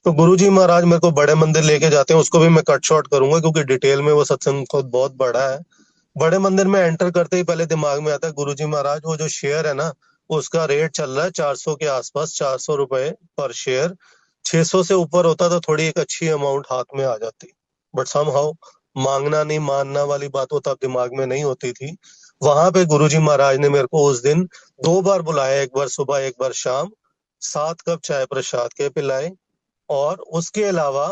तो गुरुजी महाराज मेरे को बड़े मंदिर लेके जाते हैं, उसको भी मैं कट शॉर्ट करूंगा क्योंकि डिटेल में वो सत्संग खुद बहुत बड़ा है। बड़े मंदिर में एंटर करते ही पहले दिमाग में आता है गुरुजी महाराज, वो जो शेयर है ना, उसका रेट चल रहा है 400 के आसपास, 400 रुपए पर शेयर। 600 से ऊपर होता तो थोड़ी एक अच्छी अमाउंट हाथ में आ जाती, बट समहाउ मांगना नहीं मानना वाली बात वो तब दिमाग में नहीं होती थी। वहां पे गुरुजी महाराज ने मेरे को उस दिन 2 बार बुलाया, एक बार सुबह एक बार शाम। 7 कप चाय प्रसाद के पिलाए, और उसके अलावा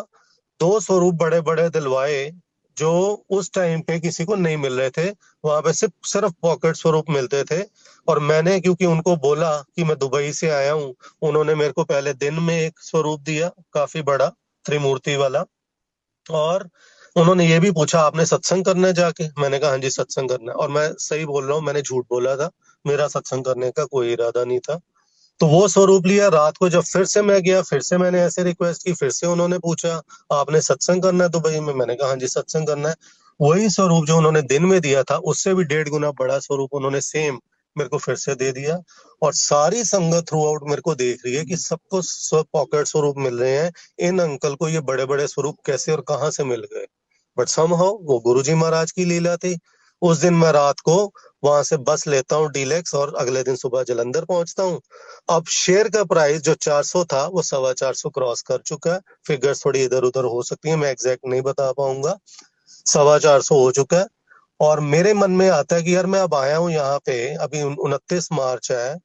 2 स्वरूप बड़े बड़े दिलवाए जो उस टाइम पे किसी को नहीं मिल रहे थे। वहां पे सिर्फ सिर्फ पॉकेट स्वरूप मिलते थे। और मैंने क्योंकि उनको बोला कि मैं दुबई से आया हूँ, उन्होंने मेरे को पहले दिन में एक स्वरूप दिया, काफी बड़ा, त्रिमूर्ति वाला। और उन्होंने ये भी पूछा आपने सत्संग करना है जाके, मैंने कहा हाँ जी सत्संग करना है, और मैं सही बोल रहा हूँ, मैंने झूठ बोला था, मेरा सत्संग करने का कोई इरादा नहीं था। तो वो स्वरूप लिया। रात को जब फिर से मैं गया, फिर से मैंने ऐसे रिक्वेस्ट की, फिर से उन्होंने पूछा आपने सत्संग करना है दुबई में, मैंने कहा हाँ जी सत्संग करना है। वही स्वरूप जो उन्होंने दिन में दिया था उससे भी 1.5 गुना बड़ा स्वरूप उन्होंने सेम मेरे को फिर से दे दिया। और सारी संगत थ्रू आउट मेरे को देख रही है कि सबको सब पॉकेट स्वरूप मिल रहे हैं, इन अंकल को ये बड़े बड़े स्वरूप कैसे और कहाँ से मिल गए। बट समहाउ वो गुरुजी महाराज की लीला थी। उस दिन मैं रात को वहां से बस लेता हूँ डीलक्स, और अगले दिन सुबह जलंधर पहुंचता हूँ। अब शेयर का प्राइस जो 400 था वो 425 क्रॉस कर चुका है। फिगर्स थोड़ी इधर उधर हो सकती है, मैं एग्जैक्ट नहीं बता पाऊंगा। 425 हो चुका है। और मेरे मन में आता है कि यार मैं अब आया हूँ यहाँ पे, अभी 29 मार्च है,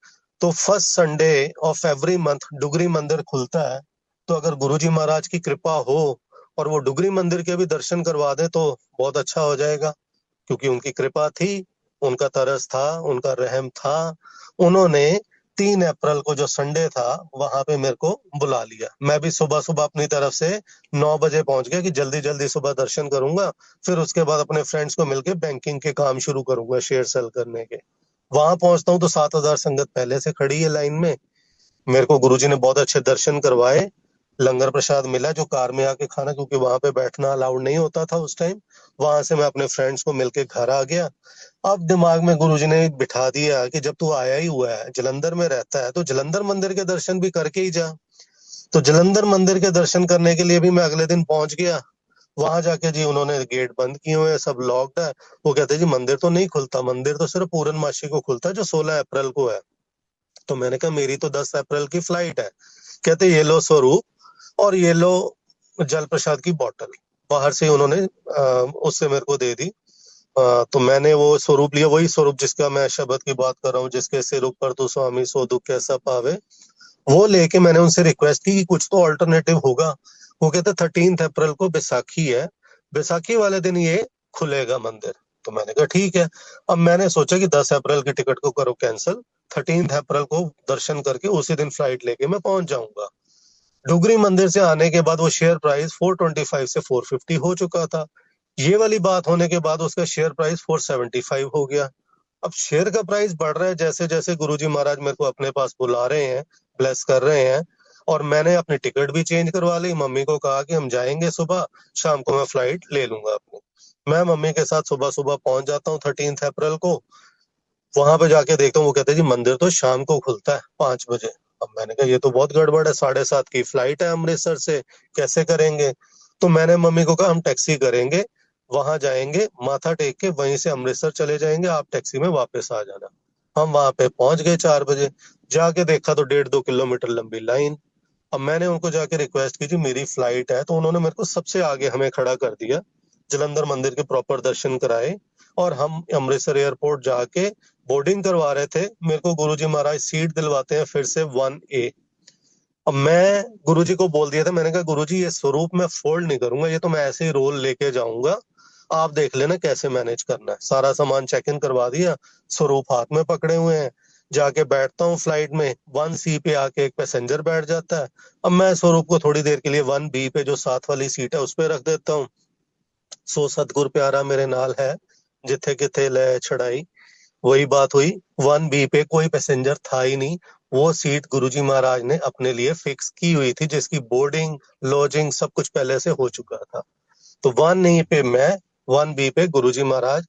तो first Sunday off every month Dugri मंदिर खुलता है। तो अगर गुरुजी महाराज की कृपा हो और वो डुगरी मंदिर के भी दर्शन करवा दे तो बहुत अच्छा हो जाएगा। क्योंकि उनकी कृपा थी, उनका तरस था, उनका रहम था। उन्होंने 3 अप्रैल को जो संडे था वहां पे मेरे को बुला लिया। मैं भी सुबह सुबह अपनी तरफ से 9 बजे पहुंच गया कि जल्दी जल्दी सुबह दर्शन करूंगा, फिर उसके बाद अपने फ्रेंड्स को मिलके बैंकिंग के काम शुरू करूंगा, शेयर सेल करने के। वहां पहुंचता हूँ तो 7,000 संगत पहले से खड़ी है लाइन में। मेरे को गुरुजी ने बहुत अच्छे दर्शन करवाए। लंगर प्रसाद मिला जो कार में आके खाना, क्योंकि वहां पे बैठना अलाउड नहीं होता था उस टाइम। वहां से मैं अपने फ्रेंड्स को मिलके घर आ गया। अब दिमाग में गुरुजी ने बिठा दिया कि जब तू आया ही हुआ है, जलंधर में रहता है, तो जलंधर मंदिर के दर्शन भी करके ही जा। तो जलंधर मंदिर के दर्शन करने के लिए भी मैं अगले दिन पहुंच गया। वहां जाके जी उन्होंने गेट बंद किए हुए हैं, सब लॉक्ड है। वो कहते हैं जी मंदिर तो नहीं खुलता, मंदिर तो सिर्फ पूर्णमासी को खुलता है जो 16 अप्रैल को है। तो मैंने कहा मेरी तो 10 अप्रैल की फ्लाइट है। कहते ये लो स्वरूप, और ये लो जल प्रसाद की बोतल। बाहर से उन्होंने उससे मेरे को दे दी। तो मैंने वो स्वरूप लिया, वही स्वरूप जिसका मैं शब्द की बात कर रहा हूँ, जिसके सिर ऊपर तो स्वामी सो दुख कैसा पावे। वो लेके मैंने उनसे रिक्वेस्ट की कि कुछ तो ऑल्टरनेटिव होगा। वो कहते 13 अप्रैल को बैसाखी है, बैसाखी वाले दिन ये खुलेगा मंदिर। तो मैंने कहा ठीक है। अब मैंने सोचा कि 10 अप्रैल की टिकट को करो कैंसिल, 13 अप्रैल को दर्शन करके उसी दिन फ्लाइट लेके मैं पहुंच जाऊंगा। डुगरी मंदिर से आने के बाद वो शेयर प्राइस 425 से 450 हो चुका था। ये वाली बात होने के बाद उसका शेयर प्राइस 475 हो गया। अब शेयर का प्राइस बढ़ रहा है जैसे जैसे गुरुजी महाराज मेरे को अपने पास बुला रहे हैं, ब्लेस कर रहे हैं। और मैंने अपनी टिकट भी चेंज करवा ली, मम्मी को कहा कि हम जाएंगे सुबह, शाम को मैं फ्लाइट ले लूंगा अपनी। मैं मम्मी के साथ सुबह सुबह पहुंच जाता हूँ 13 अप्रैल को। वहां पे जाके देखता हूँ, वो कहते हैं जी मंदिर तो शाम को खुलता है 5 बजे। अब मैंने कहा ये तो बहुत गड़बड़ है, 7:30 की फ्लाइट है अमृतसर से, कैसे करेंगे। तो मैंने मम्मी को कहा हम टैक्सी करेंगे, वहां जाएंगे, माथा टेक के वहीं से अमृतसर चले जाएंगे, आप टैक्सी में वापस आ जाना। हम वहां पे पहुंच गए 4 बजे। जाके देखा तो 1.5-2 किलोमीटर लंबी लाइन। अब मैंने उनको जाके रिक्वेस्ट की जी मेरी फ्लाइट है, तो उन्होंने मेरे को सबसे आगे हमें खड़ा कर दिया। जलंधर मंदिर के प्रॉपर दर्शन कराए, और हम अमृतसर एयरपोर्ट जाके बोर्डिंग करवा रहे थे। मेरे को गुरुजी महाराज सीट दिलवाते हैं फिर से 1A। अब मैं गुरुजी को बोल दिया था, मैंने कहा गुरुजी ये स्वरूप मैं फोल्ड नहीं करूंगा, ये तो मैं ऐसे ही रोल लेके जाऊंगा, आप देख लेना कैसे मैनेज करना है। सारा सामान चेक इन करवा दिया, स्वरूप हाथ में पकड़े हुए हैं। जाके बैठता हूँ फ्लाइट में, 1C पे आके एक पैसेंजर बैठ जाता है। अब मैं स्वरूप को थोड़ी देर के लिए 1B पे जो साथ वाली सीट है उस पे रख देता हूँ। सो सतगुर प्यारा मेरे नाल है, जिथे किथे ले छड़ाई। वही बात हुई, 1B पे कोई पैसेंजर था ही नहीं। वो सीट गुरुजी महाराज ने अपने लिए फिक्स की हुई थी, जिसकी बोर्डिंग लॉजिंग सब कुछ पहले से हो चुका था। तो 1A पे मैं, 1B पे गुरुजी महाराज।